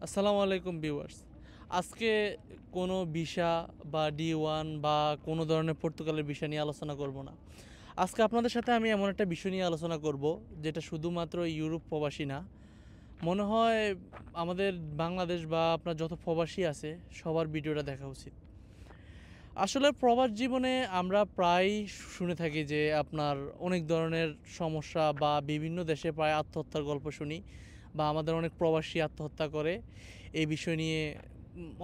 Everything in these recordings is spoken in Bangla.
আসসালামু আলাইকুম ভিউয়ার্স। আজকে কোনো ভিসা বা D1 বা কোনো ধরনের পর্তুগালের ভিসা নিয়ে আলোচনা করব না। আজকে আপনাদের সাথে আমি এমন একটা বিষয় নিয়ে আলোচনা করব যেটা শুধুমাত্র ইউরোপ প্রবাসী না, মনে হয় আমাদের বাংলাদেশ বা আপনার যত প্রবাসী আছে সবার ভিডিওটা দেখা উচিত। আসলে প্রবাস জীবনে আমরা প্রায় শুনে থাকি যে আপনার অনেক ধরনের সমস্যা বা বিভিন্ন দেশে প্রায় আত্মহত্যার গল্প শুনি বা আমাদের অনেক প্রবাসী আত্মহত্যা করে। এই বিষয় নিয়ে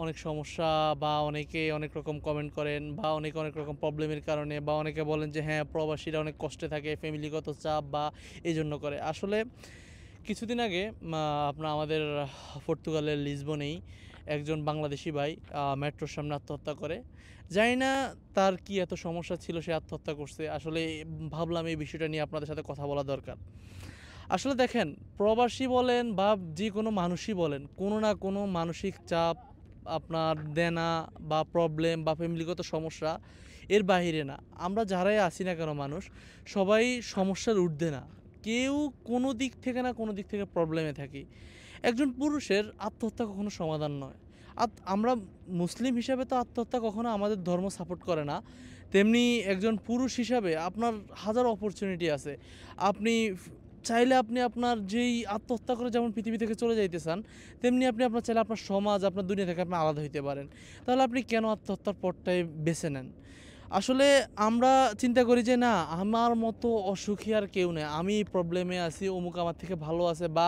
অনেক সমস্যা বা অনেকে অনেক রকম কমেন্ট করেন বা অনেকে অনেক রকম প্রবলেমের কারণে বা অনেকে বলেন যে হ্যাঁ প্রবাসীরা অনেক কষ্টে থাকে, ফ্যামিলিগত চাপ বা এই জন্য করে। আসলে কিছুদিন আগে আপনার আমাদের পর্তুগালের লিসবনেই একজন বাংলাদেশি ভাই মেট্রোর সামনে আত্মহত্যা করে। জানি না তার কি এত সমস্যা ছিল সে আত্মহত্যা করছে। আসলে ভাবলাম এই বিষয়টা নিয়ে আপনাদের সাথে কথা বলা দরকার। আসলে দেখেন, প্রবাসী বলেন বা যে কোনো মানুষই বলেন, কোনো না কোনো মানসিক চাপ, আপনার দেনা বা প্রবলেম বা ফ্যামিলিগত সমস্যা এর বাহিরে না। আমরা যারাই আছি না কেন মানুষ, সবাই সমস্যার ঊর্ধ্বে না। কেউ কোনো দিক থেকে না কোনো দিক থেকে প্রবলেমে থাকি। একজন পুরুষের আত্মহত্যা কখনো সমাধান নয়। আমরা মুসলিম হিসাবে তো আত্মহত্যা কখনো আমাদের ধর্ম সাপোর্ট করে না। তেমনি একজন পুরুষ হিসাবে আপনার হাজার অপরচুনিটি আছে। আপনি চাইলে আপনি আপনার যেই আত্মহত্যা করে যেমন পৃথিবী থেকে চলে যাইতে চান, তেমনি আপনি আপনার চাইলে আপনার সমাজ, আপনার দুনিয়া থেকে আপনি আলাদা হইতে পারেন। তাহলে আপনি কেন আত্মহত্যার পথটাই বেছে নেন? আসলে আমরা চিন্তা করি যে না, আমার মতো অসুখী আর কেউ নেই, আমি প্রবলেমে আছি, অমুক আমার থেকে ভালো আছে বা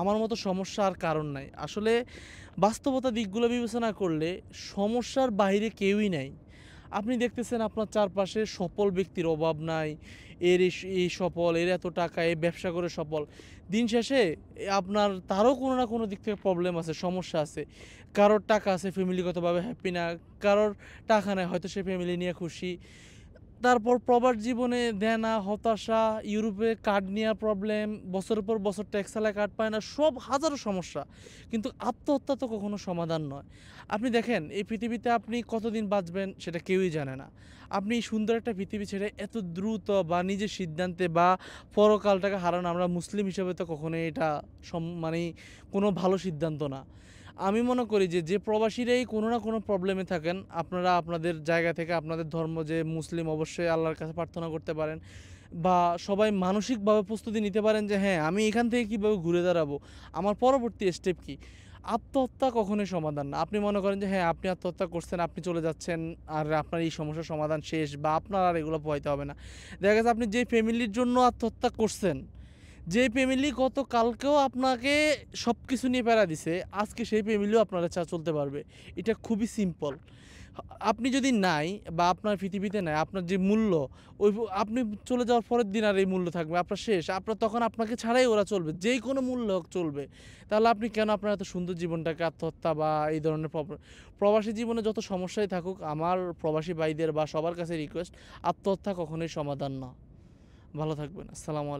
আমার মতো সমস্যা আর কারণ নাই। আসলে বাস্তবতা দিকগুলো বিবেচনা করলে সমস্যার বাইরে কেউই নাই। আপনি দেখতেছেন আপনার চারপাশে সফল ব্যক্তির অভাব নাই। এই সফল, এর এত টাকা, এই ব্যবসা করে সফল। দিন শেষে আপনার তারও কোনো না কোনো দিক থেকে প্রবলেম আছে, সমস্যা আছে। কারোর টাকা আছে, ফ্যামিলিগতভাবে হ্যাপি না। কারোর টাকা নাই, হয়তো সে ফ্যামিলি নিয়ে খুশি। তারপর প্রবাস জীবনে দেনা, হতাশা, ইউরোপে কার্ড নেওয়ার প্রবলেম, বছরের পর বছর ট্যাক্স চালায় কার্ড পায় না, সব হাজারো সমস্যা। কিন্তু আত্মহত্যা তো কখনো সমাধান নয়। আপনি দেখেন, এই পৃথিবীতে আপনি কতদিন বাঁচবেন সেটা কেউই জানে না। আপনি এই সুন্দর একটা পৃথিবী ছেড়ে এত দ্রুত বা নিজের সিদ্ধান্তে বা পরকালটাকে হারানো, আমরা মুসলিম হিসেবে তো কখনোই এটা মানে কোনো ভালো সিদ্ধান্ত না। আমি মনে করি যে প্রবাসীরাই কোনো না কোনো প্রবলেমে থাকেন, আপনারা আপনাদের জায়গা থেকে আপনাদের ধর্ম যে মুসলিম, অবশ্যই আল্লাহর কাছে প্রার্থনা করতে পারেন বা সবাই মানসিকভাবে প্রস্তুতি নিতে পারেন যে হ্যাঁ, আমি এখান থেকে কীভাবে ঘুরে দাঁড়াবো, আমার পরবর্তী স্টেপ কী। আত্মহত্যা কখনোই সমাধান না। আপনি মনে করেন যে হ্যাঁ, আপনি আত্মহত্যা করছেন, আপনি চলে যাচ্ছেন আর আপনার এই সমস্যার সমাধান শেষ বা আপনার আর এগুলো পোহাইতে হবে না। দেখা গেছে আপনি যে ফ্যামিলির জন্য আত্মহত্যা করছেন, যে ফ্যামিলি গতকালকেও আপনাকে সব কিছু নিয়ে প্যারা দিছে, আজকে সেই ফ্যামিলিও আপনারা চলতে পারবে। এটা খুবই সিম্পল। আপনি যদি নাই বা আপনার পৃথিবীতে নাই, আপনার যে মূল্য, ওই আপনি চলে যাওয়ার পরের দিন আর এই মূল্য থাকবে, আপনার শেষ। আপনার তখন আপনাকে ছাড়াই ওরা চলবে, যেই কোনো মূল্য হোক চলবে। তাহলে আপনি কেন আপনার এত সুন্দর জীবনটাকে আত্মহত্যা বা এই ধরনের প্রবাসী জীবনে যত সমস্যাই থাকুক, আমার প্রবাসী ভাইদের বা সবার কাছে রিকোয়েস্ট, আত্মহত্যা কখনোই সমাধান না। ভালো থাকবেন। আসসালামু আলাইকুম।